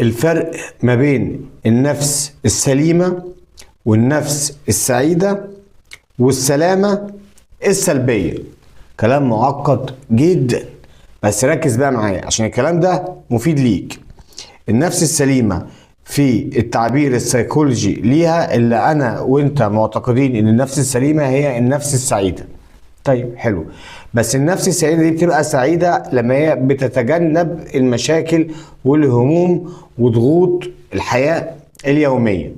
الفرق ما بين النفس السليمة والنفس السعيدة والسلامة السلبية. كلام معقد جدا، بس ركز بقى معايا عشان الكلام ده مفيد ليك. النفس السليمة في التعبير السيكولوجي ليها اللي انا وانت معتقدين ان النفس السليمة هي النفس السعيدة. طيب حلو، بس النفس السعيدة دي بتبقى سعيدة لما هي بتتجنب المشاكل والهموم وضغوط الحياة اليومية،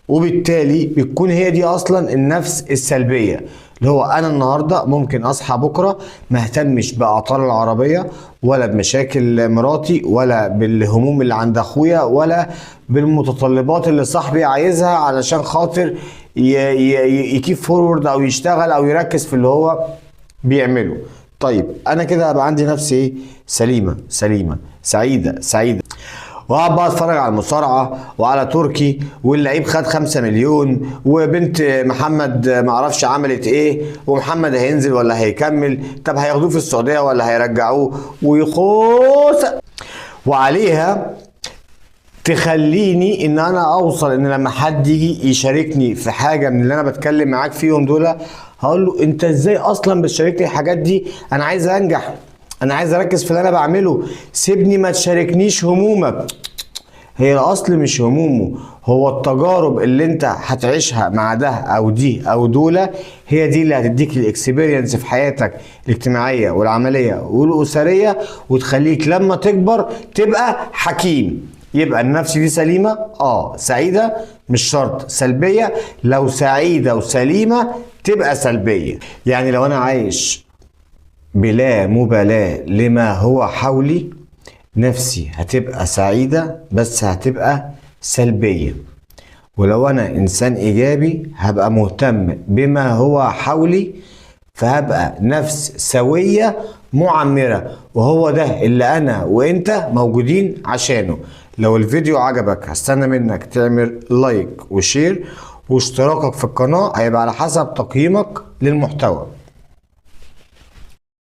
وبالتالي بتكون هي دي اصلا النفس السلبية، اللي هو انا النهاردة ممكن اصحى بكرة ما اهتمش باعطال العربية ولا بمشاكل مراتي ولا بالهموم اللي عند اخويا ولا بالمتطلبات اللي صاحبي عايزها علشان خاطر يكيب فورورد او يشتغل او يركز في اللي هو بيعمله. طيب انا كده هبقى عندي نفسي ايه؟ سليمة سعيدة، وقعد بقى اتفرج على المصارعه وعلى تركي واللعيب خد 5 مليون وبنت محمد معرفش عملت ايه ومحمد هينزل ولا هيكمل، طب هياخدوه في السعوديه ولا هيرجعوه، ويخوص وعليها تخليني ان انا اوصل ان لما حد يجي يشاركني في حاجه من اللي انا بتكلم معاك فيهم دول هقول له انت ازاي اصلا بتشاركني الحاجات دي؟ انا عايز انجح، انا عايز اركز في اللي انا بعمله، سيبني ما تشاركنيش همومك. هي الاصل مش همومه، هو التجارب اللي انت هتعيشها مع ده او دي او دولة هي دي اللي هتديك الاكسبيرينس في حياتك الاجتماعية والعملية والاسرية وتخليك لما تكبر تبقى حكيم. يبقى النفس دي سليمة سعيدة، مش شرط سلبية. لو سعيدة وسليمة تبقى سلبية. يعني لو انا عايش بلا مبالاة لما هو حولي نفسي هتبقى سعيدة بس هتبقى سلبية. ولو انا انسان ايجابي هبقى مهتم بما هو حولي فهبقى نفس سوية معمرة، وهو ده اللي انا وانت موجودين عشانه. لو الفيديو عجبك هستنى منك تعمل لايك وشير واشتراكك في القناة هيبقى على حسب تقييمك للمحتوى.